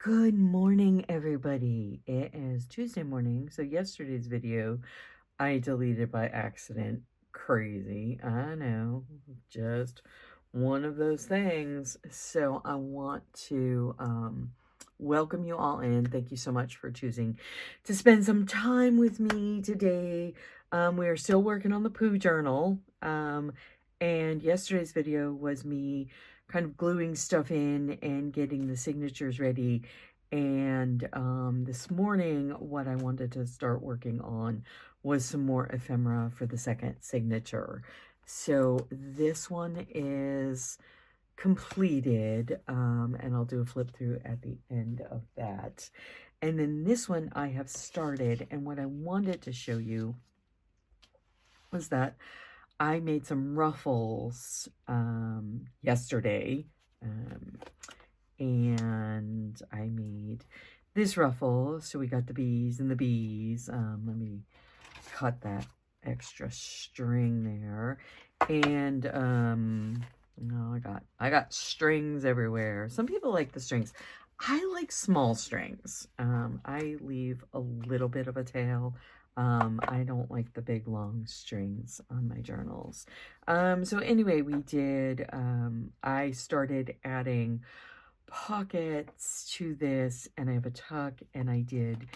Good morning, everybody. It is Tuesday morning. So yesterday's video I deleted by accident. Crazy. I know. Just one of those things. So I want to welcome you all in. Thank you so much for choosing to spend some time with me today. We are still working on the Pooh Journal. And yesterday's video was me kind of gluing stuff in and getting the signatures ready. And this morning, what I wanted to start working on was some more ephemera for the second signature. So this one is completed, and I'll do a flip through at the end of that. And then this one I have started, and what I wanted to show you was that I made some ruffles yesterday, and I made this ruffle. So we got the bees and the bees. Let me cut that extra string there. And no, I got strings everywhere. Some people like the strings. I like small strings. I leave a little bit of a tail. I don't like the big long strings on my journals. So anyway, I started adding pockets to this, and I have a tuck, and I did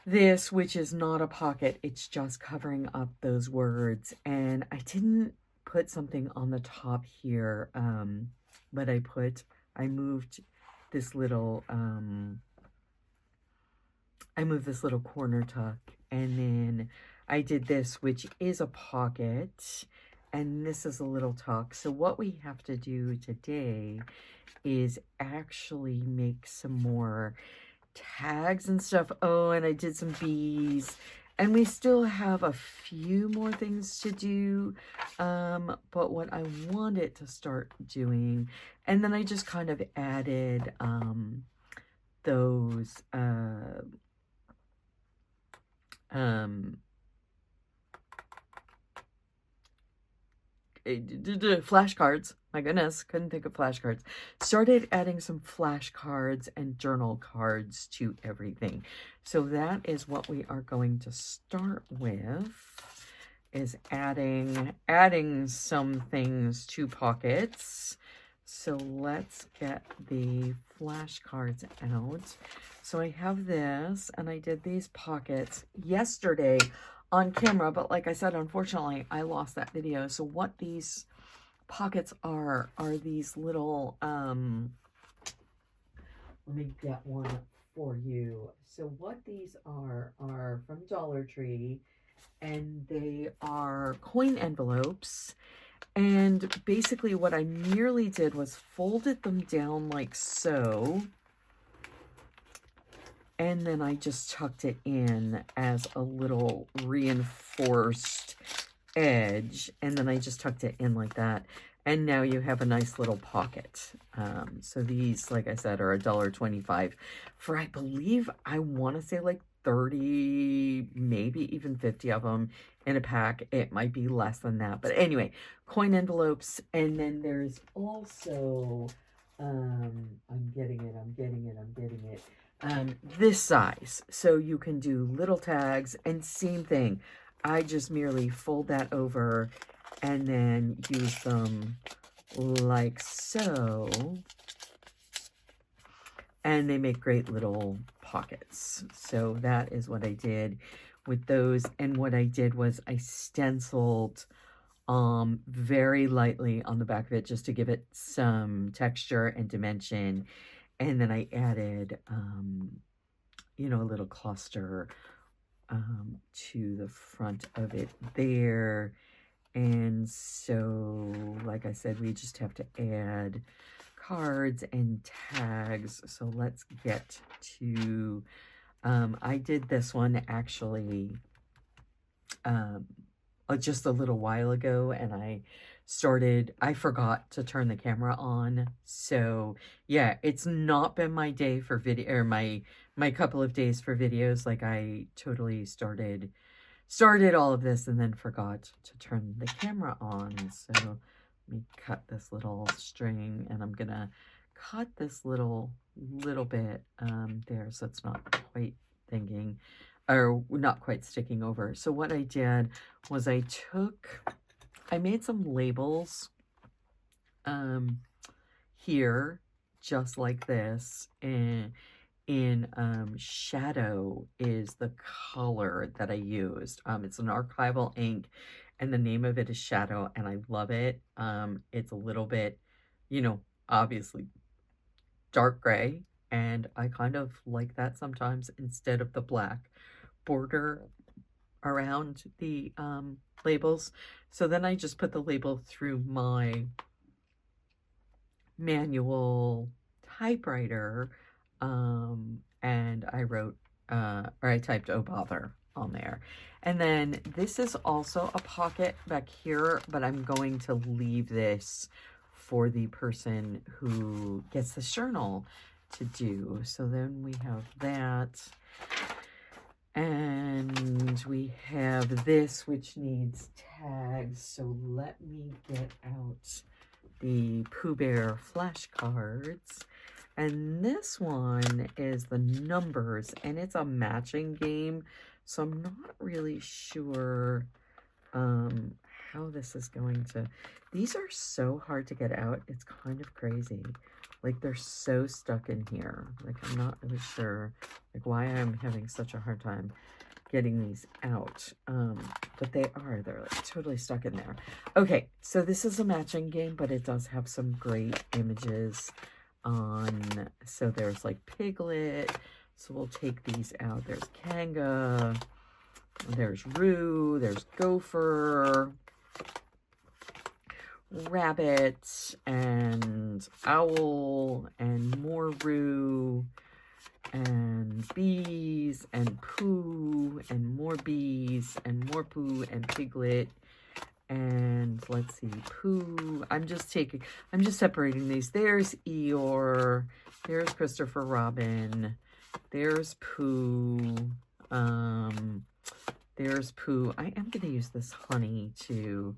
this, which is not a pocket. It's just covering up those words. And I didn't put something on the top here, but I moved this little, corner tuck, and then I did this, which is a pocket, and this is a little tuck. So what we have to do today is actually make some more tags and stuff. Oh, and I did some bees, and we still have a few more things to do. But what I wanted to start doing, and then I just kind of added those flashcards. My goodness, couldn't think of flashcards. Started adding some flashcards and journal cards to everything. So that is what we are going to start with, is adding some things to pockets. So let's get the flashcards out. So I have this, and I did these pockets yesterday on camera, but like I said, unfortunately, I lost that video. So what these pockets are these little, let me get one for you. So what these are from Dollar Tree, and they are coin envelopes. And basically what I merely did was folded them down like so, and then I just tucked it in as a little reinforced edge, and then I just tucked it in like that. And now you have a nice little pocket. So these, like I said, are $1.25 for, I believe, I want to say like 30, maybe even 50 of them in a pack. It might be less than that. But anyway, coin envelopes. And then there's also, I'm getting it. This size. So you can do little tags, and same thing. I just merely fold that over and then use them like so. And they make great little pockets. So that is what I did with those. And what I did was I stenciled very lightly on the back of it, just to give it some texture and dimension. And then I added, you know, a little cluster to the front of it there. And so, like I said, we just have to add cards and tags. So let's get to, I did this one actually just a little while ago, and I forgot to turn the camera on. So yeah, it's not been my day for video, or my couple of days for videos. Like, I totally started all of this and then forgot to turn the camera on. So let me cut this little string, and I'm gonna cut this little little bit there, so it's not quite thinking, or not quite sticking over. So what I did was I made some labels here, just like this, and in shadow is the color that I used. It's an archival ink, and the name of it is Shadow, and I love it. It's a little bit, you know, obviously dark gray, and I kind of like that sometimes instead of the black border around the labels. So then I just put the label through my manual typewriter, and I wrote, or I typed "oh bother" on there. And then this is also a pocket back here, but I'm going to leave this for the person who gets the journal to do. So then we have that. And we have this, which needs tags. So let me get out the Pooh Bear flashcards. And this one is the numbers, and it's a matching game. So I'm not really sure how this is going to... These are so hard to get out. It's kind of crazy. Like, they're so stuck in here. Like, I'm not really sure like why I'm having such a hard time getting these out. But they're like totally stuck in there. Okay, so this is a matching game, but it does have some great images on. So there's like Piglet. So we'll take these out. There's Kanga. There's Roo. There's Gopher. Rabbit and Owl and more Roo and bees and Pooh and more bees and more Pooh and Piglet and let's see, Pooh. I'm just separating these. There's Eeyore, there's Christopher Robin, there's Pooh, there's Pooh. I am going to use this honey too.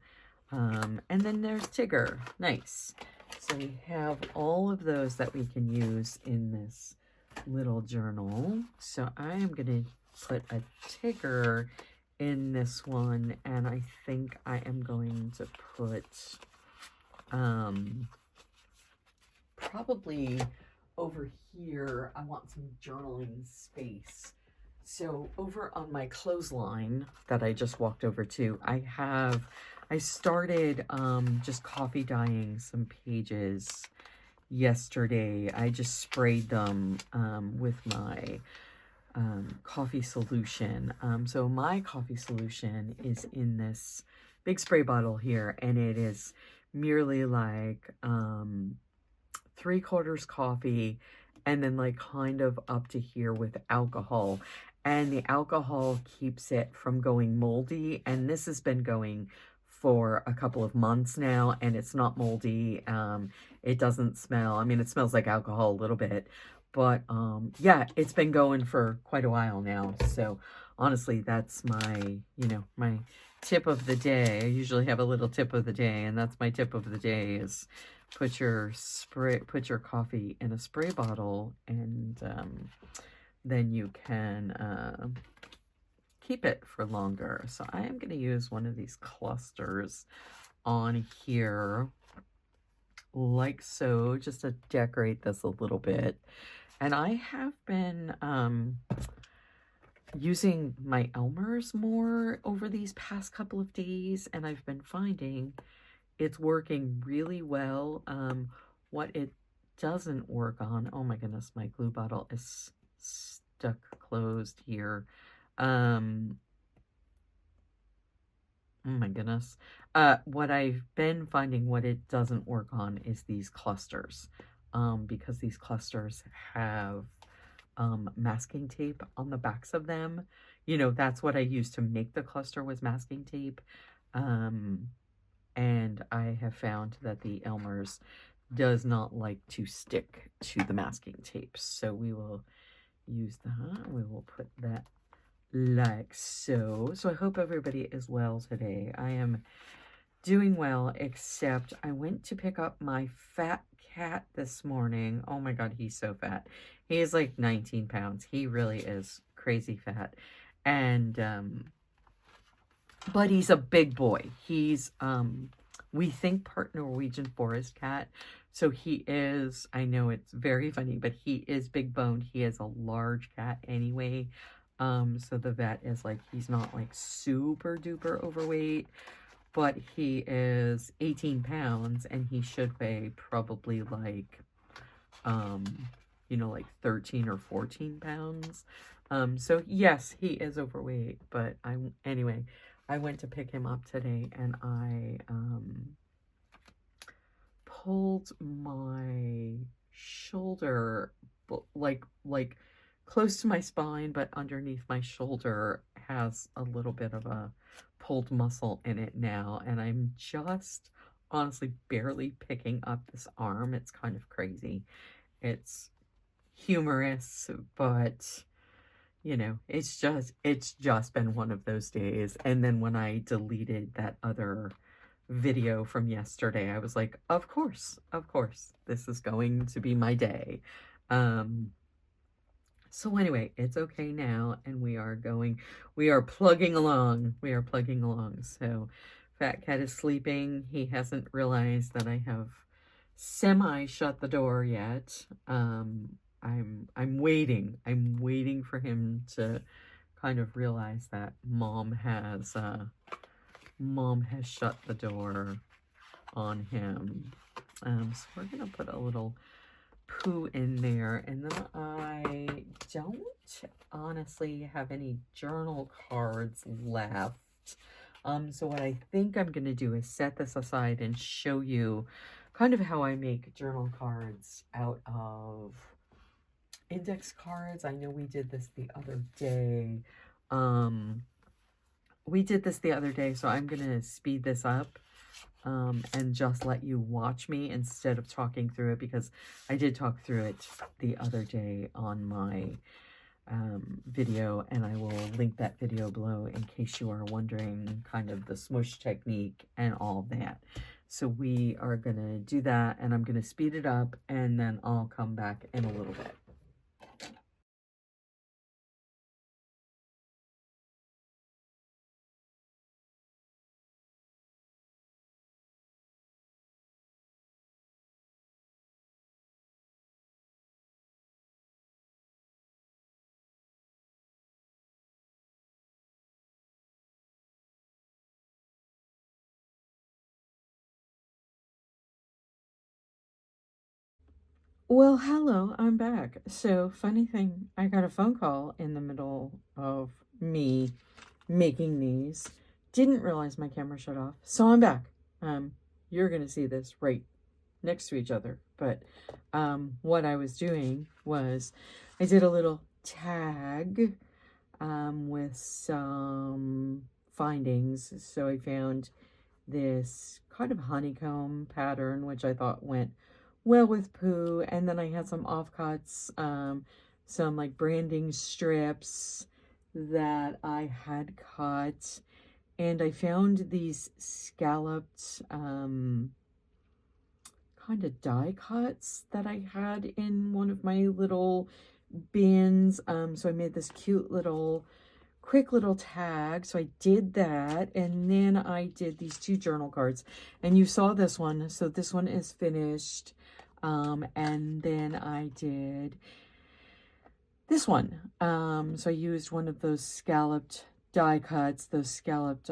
And then there's Tigger. Nice. So we have all of those that we can use in this little journal. So I am going to put a Tigger in this one, and I think I am going to put probably over here, I want some journaling space. So over on my clothesline that I just walked over to, I started just coffee dyeing some pages yesterday. I just sprayed them with my coffee solution. So my coffee solution is in this big spray bottle here, and it is merely like 3/4 coffee and then like kind of up to here with alcohol. And the alcohol keeps it from going moldy, and this has been going for a couple of months now, and it's not moldy. It doesn't smell. I mean, it smells like alcohol a little bit, but yeah, it's been going for quite a while now. So honestly, that's my, my tip of the day. I usually have a little tip of the day, and that's my tip of the day is put your coffee in a spray bottle, and then you can keep it for longer. So I am going to use one of these clusters on here like so, just to decorate this a little bit. And I have been using my Elmer's more over these past couple of days, and I've been finding it's working really well. What it doesn't work on, oh my goodness, my glue bottle is stuck closed here. Oh my goodness. What I've been finding, what it doesn't work on is these clusters, because these clusters have masking tape on the backs of them. That's what I used to make the cluster, was masking tape. And I have found that the Elmer's does not like to stick to the masking tape. So we will use that. We will put that like so. So I hope everybody is well today. I am doing well, except I went to pick up my fat cat this morning. Oh my God, he's so fat. He is like 19 pounds. He really is crazy fat. And, but he's a big boy. He's, we think part Norwegian forest cat. So he is, I know it's very funny, but he is big boned. He is a large cat anyway. So the vet is like, he's not like super duper overweight, but he is 18 pounds and he should weigh probably like, you know, like 13 or 14 pounds. So yes, he is overweight, but anyway, I went to pick him up today and I, pulled my shoulder, like close to my spine, but underneath my shoulder has a little bit of a pulled muscle in it now, and I'm just honestly barely picking up this arm. It's kind of crazy. It's humorous, but you know, it's just been one of those days. And then when I deleted that other video from yesterday, I was like, of course, this is going to be my day. So anyway, it's okay now, and we are plugging along. So Fat Cat is sleeping. He hasn't realized that I have semi shut the door yet. I'm waiting for him to kind of realize that mom has shut the door on him. So we're gonna put a little Pooh in there, and then I don't honestly have any journal cards left. So what I think I'm gonna do is set this aside and show you kind of how I make journal cards out of index cards. I know we did this the other day. So I'm gonna speed this up and just let you watch me instead of talking through it, because I did talk through it the other day on my video, and I will link that video below in case you are wondering kind of the smush technique and all that. So we are gonna do that, and I'm gonna speed it up, and then I'll come back in a little bit. Well, hello, I'm back. So, funny thing, I got a phone call in the middle of me making these. Didn't realize my camera shut off, so I'm back. You're gonna see this right next to each other, but what I was doing was I did a little tag with some findings. So I found this kind of honeycomb pattern, which I thought went well with Pooh. And then I had some offcuts, some like branding strips that I had cut. And I found these scalloped kind of die cuts that I had in one of my little bins. So I made this cute little quick little tag. So I did that, and then I did these two journal cards, and you saw this one. So this one is finished. And then I did this one. So I used one of those scalloped die cuts, those scalloped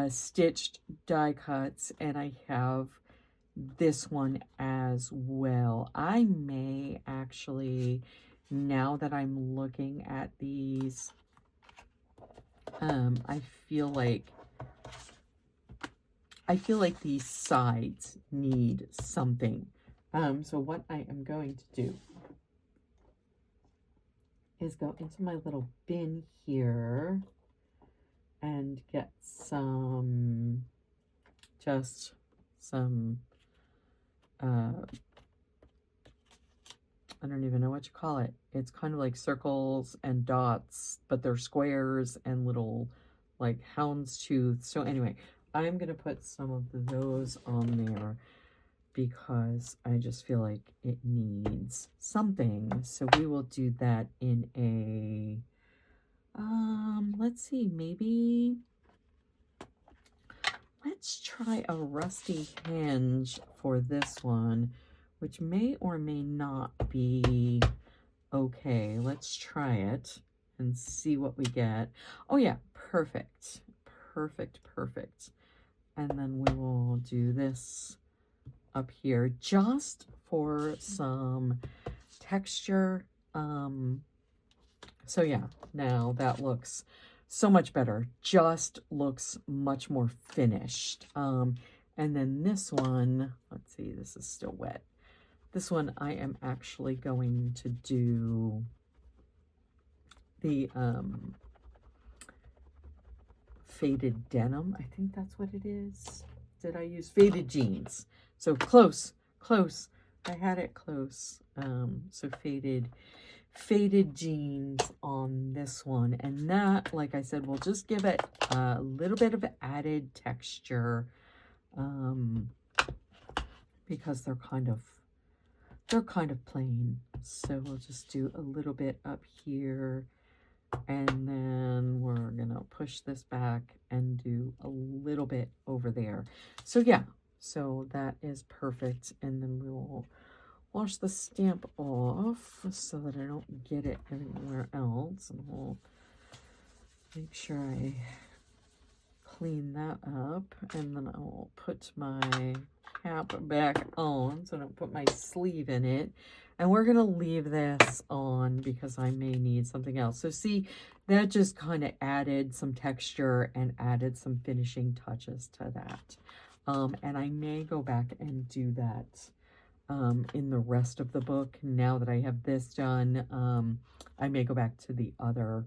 stitched die cuts, and I have this one as well. I may actually, now that I'm looking at these, I feel like these sides need something. So what I am going to do is go into my little bin here and get some, just some, I don't even know what you call it. It's kind of like circles and dots, but they're squares and little like houndstooth. So anyway, I'm going to put some of those on there because I just feel like it needs something. So we will do that in a, let's see, maybe let's try a rusty hinge for this one, which may or may not be okay. Let's try it and see what we get. Oh yeah, perfect, perfect, perfect. And then we will do this up here just for some texture. So yeah, now that looks so much better, just looks much more finished. And then this one, let's see, this is still wet. This one I am actually going to do the faded denim. I think that's what it is. Did I use faded jeans? So close, close. I had it close. So faded jeans on this one. And that, like I said, will just give it a little bit of added texture because they're kind of plain. So we'll just do a little bit up here. And then we're gonna push this back and do a little bit over there. So yeah, so that is perfect. And then we will wash the stamp off so that I don't get it anywhere else. And we'll make sure I clean that up. And then I will put my cap back on so I don't put my sleeve in it. And we're going to leave this on because I may need something else. So see, that just kind of added some texture and added some finishing touches to that. And I may go back and do that in the rest of the book. Now that I have this done, I may go back to the other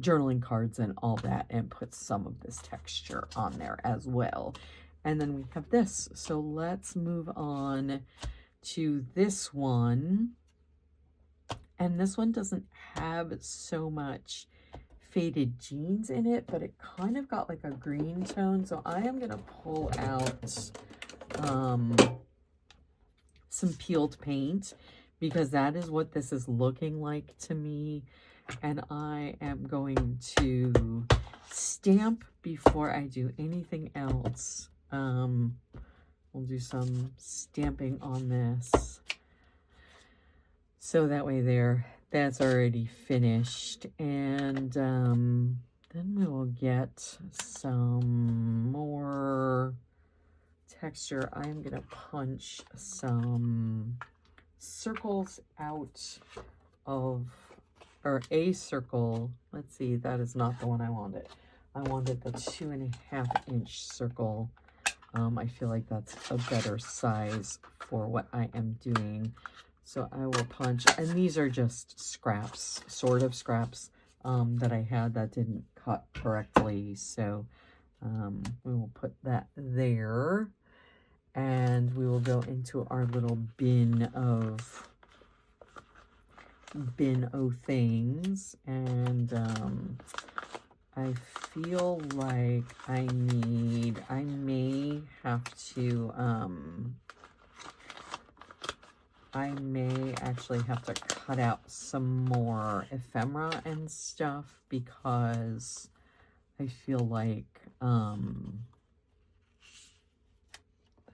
journaling cards and all that and put some of this texture on there as well. And then we have this. So let's move on to this one. And this one doesn't have so much faded jeans in it, but it kind of got like a green tone. So I am going to pull out some peeled paint because that is what this is looking like to me. And I am going to stamp before I do anything else. We'll do some stamping on this. So that way that's already finished. And then we will get some more texture. I'm going to punch some circles out of, or a circle. Let's see, that is not the one I wanted. I wanted the 2.5-inch circle. I feel like that's a better size for what I am doing. So I will punch, and these are just scraps, sort of scraps that I had that didn't cut correctly. So we will put that there, and we will go into our little bin of things. And I feel like I may actually have to cut out some more ephemera and stuff because I feel like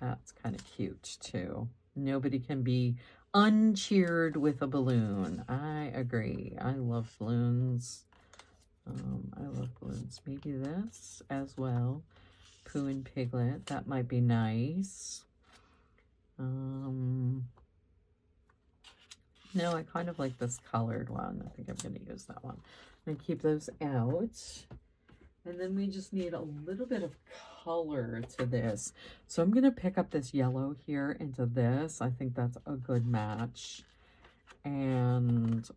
that's kind of cute too. Nobody can be uncheered with a balloon. I agree. I love balloons. I love balloons. Maybe this as well. Pooh and Piglet. That might be nice. No, I kind of like this colored one. I think I'm going to use that one. I'm going to keep those out. And then we just need a little bit of color to this. So I'm going to pick up this yellow here into this. I think that's a good match. And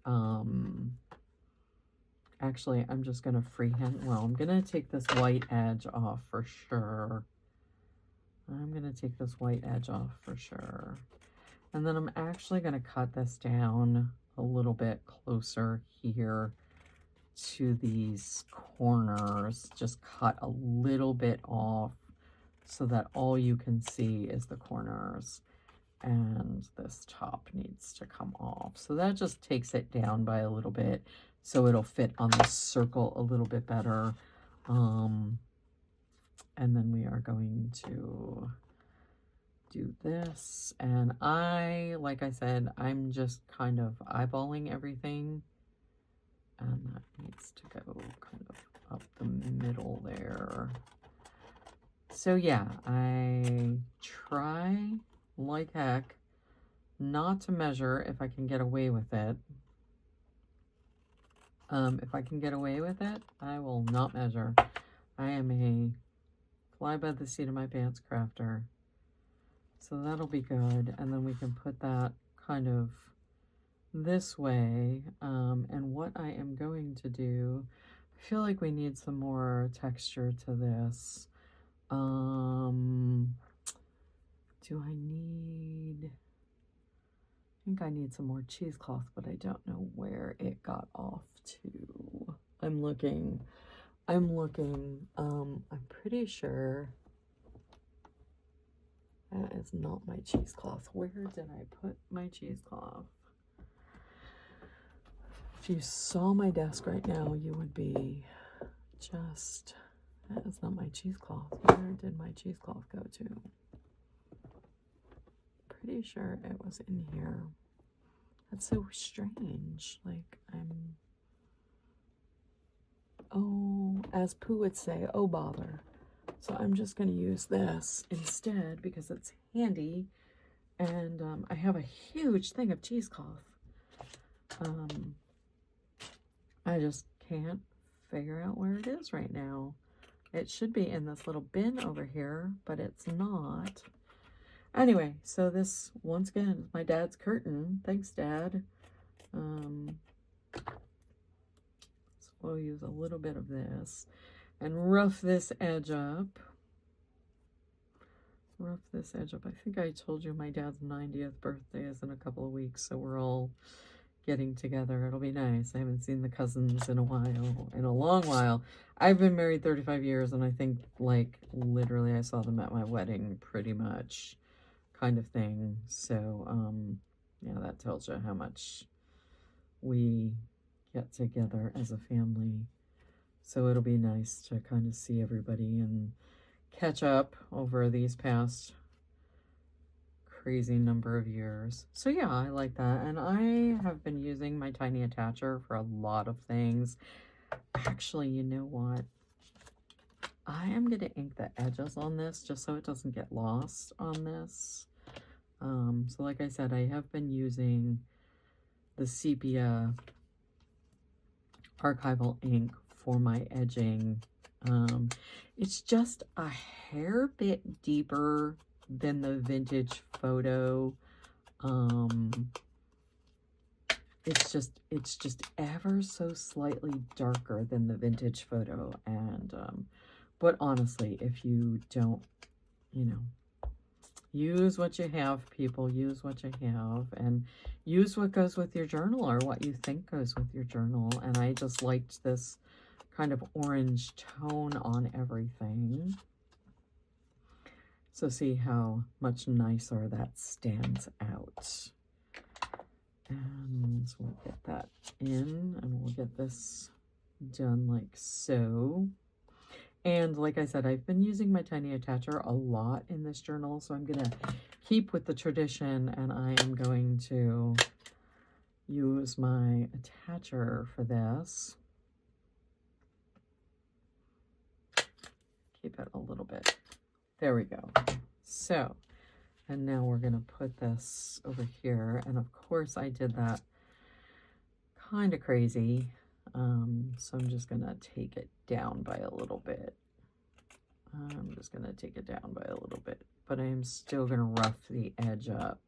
actually, I'm just going to freehand. Well, I'm going to take this white edge off for sure. I'm going to take this white edge off for sure. And then I'm actually going to cut this down a little bit closer here to these corners, just cut a little bit off so that all you can see is the corners, and this top needs to come off. So that just takes it down by a little bit so it'll fit on the circle a little bit better. And then we are going to do this, and like I said, I'm just kind of eyeballing everything, and that needs to go kind of up the middle there. So yeah, I try like heck not to measure if I can get away with it. If I can get away with it, I will not measure. I am a fly by the seat of my pants crafter. So that'll be good. And then we can put that kind of this way. And what I am going to do, I feel like we need some more texture to this. Do I need, I think I need some more cheesecloth, but I don't know where it got off to. I'm looking, I'm pretty sure that is not my cheesecloth. Where did I put my cheesecloth? If you saw my desk right now, you would be just, that is not my cheesecloth. Where did my cheesecloth go to? Pretty sure it was in here. That's so strange. Like, oh, as Pooh would say, oh bother. So I'm just going to use this instead because it's handy, and I have a huge thing of cheesecloth. I just can't figure out where it is right now. It should be in this little bin over here, but it's not. Anyway, so this, once again, is my dad's curtain. Thanks, Dad. So we'll use a little bit of this and rough this edge up. Rough this edge up. I think I told you my dad's 90th birthday is in a couple of weeks, so we're all getting together. It'll be nice. I haven't seen the cousins in a while, in a long while. I've been married 35 years, and I think, like, literally I saw them at my wedding, pretty much, kind of thing. So, yeah, that tells you how much we get together as a family. So it'll be nice to kind of see everybody and catch up over these past crazy number of years. So yeah, I like that. And I have been using my tiny attacher for a lot of things. Actually, you know what? I am going to ink the edges on this just so it doesn't get lost on this. So like I said, I have been using the sepia archival ink for my edging. It's just a hair bit deeper than the vintage photo. It's just ever so slightly darker than the vintage photo. And but honestly, if you don't, you know, use what you have, people, use what you have, and use what goes with your journal or what you think goes with your journal. And I just liked this kind of orange tone on everything. So see how much nicer that stands out. And so we'll get that in, and we'll get this done like so. And like I said, I've been using my tiny attacher a lot in this journal, so I'm going to keep with the tradition, and I am going to use my attacher for this. Keep it a little bit. There we go. So, and now we're going to put this over here, and of course I did that kind of crazy. So I'm just going to take it down by a little bit. I'm just going to take it down by a little bit, but I'm still going to rough the edge up.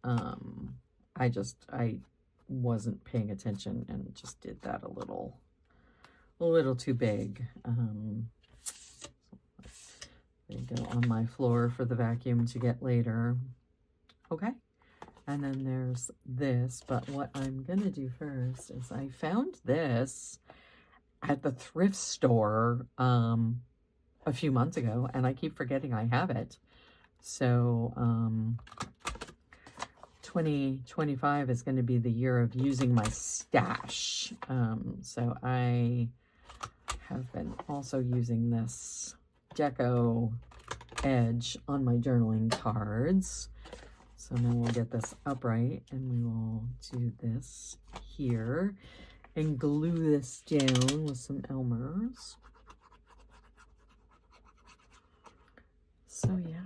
I wasn't paying attention and just did that a little too big. They go on my floor for the vacuum to get later. Okay. And then there's this, but what I'm going to do first is I found this at the thrift store a few months ago, and I keep forgetting I have it. So 2025 is going to be the year of using my stash. So I have been also using this deco edge on my journaling cards. So now we'll get this upright, and we will do this here and glue this down with some Elmer's. So yeah,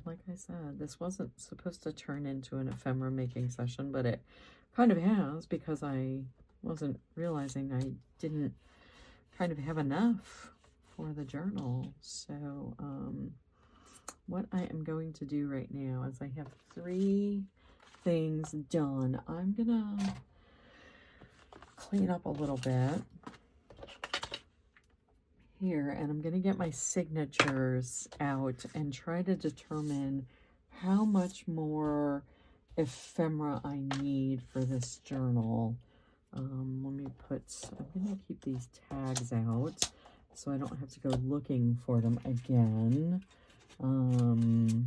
like I said, this wasn't supposed to turn into an ephemera making session, but it kind of has, because I wasn't realizing I didn't kind of have enough for the journal. So what I am going to do right now is I have 3 things done. I'm gonna clean up a little bit here, and I'm gonna get my signatures out and try to determine how much more ephemera I need for this journal. Let me I'm gonna keep these tags out so I don't have to go looking for them again. And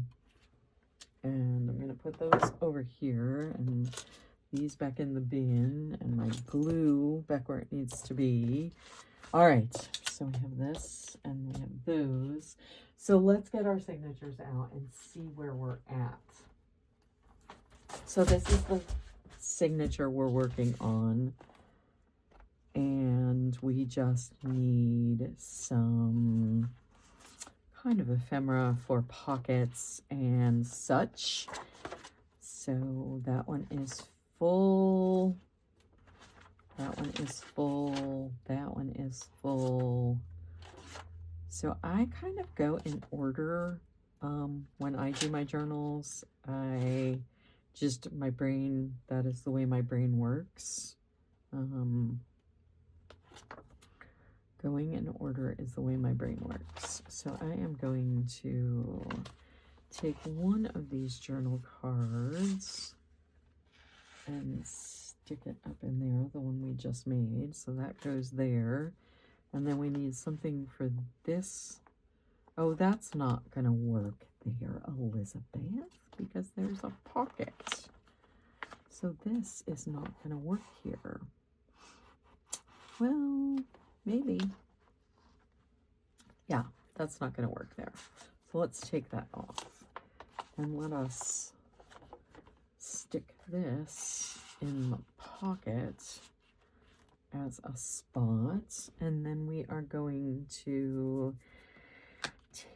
I'm going to put those over here and these back in the bin and my glue back where it needs to be. All right, so we have this and we have those. So let's get our signatures out and see where we're at. So this is the signature we're working on. And we just need some kind of ephemera for pockets and such. So that one is full. That one is full. That one is full. So I kind of go in order when I do my journals. My brain, that is the way my brain works. Going in order is the way my brain works. So I am going to take one of these journal cards and stick it up in there, the one we just made. So that goes there. And then we need something for this. Oh, that's not going to work there, Elizabeth, because there's a pocket. So this is not going to work here. Well, maybe. Yeah, that's not going to work there. So let's take that off. And let us stick this in the pocket as a spot. And then we are going to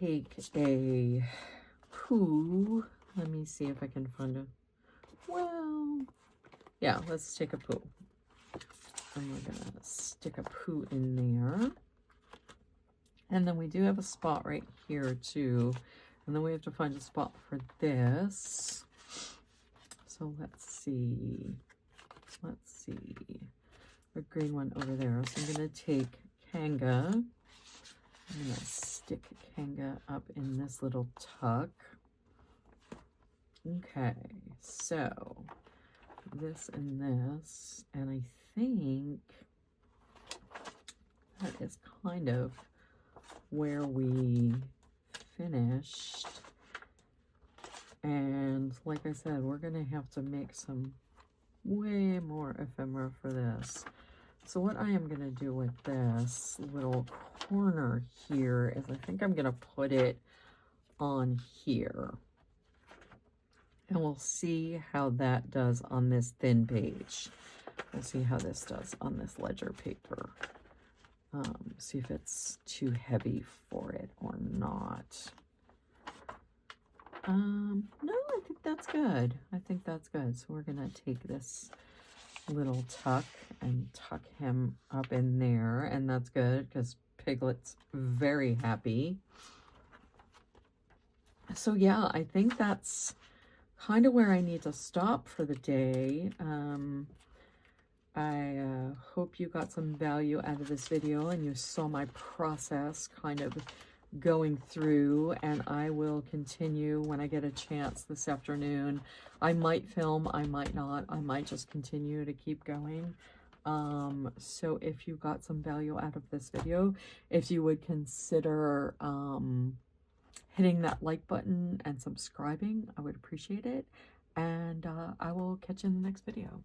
take a Pooh. Let me see if I can find a... Well, yeah, let's take a Pooh. And we're going to stick a Pooh in there. And then we do have a spot right here too. And then we have to find a spot for this. So let's see. Let's see. The green one over there. So I'm going to take Kanga. I'm going to stick Kanga up in this little tuck. Okay, so this and this. And I think that is kind of where we finished. And like I said, we're going to have to make some way more ephemera for this. So what I am going to do with this little corner here is I think I'm going to put it on here. And we'll see how that does on this thin page. We'll see how this does on this ledger paper. See if it's too heavy for it or not. No, I think that's good. I think that's good. So we're going to take this little tuck and tuck him up in there. And that's good because Piglet's very happy. So yeah, I think that's kind of where I need to stop for the day. I hope you got some value out of this video and you saw my process kind of going through, and I will continue when I get a chance this afternoon. I might film, I might not, I might just continue to keep going. So if you got some value out of this video, if you would consider hitting that like button and subscribing, I would appreciate it. And I will catch you in the next video.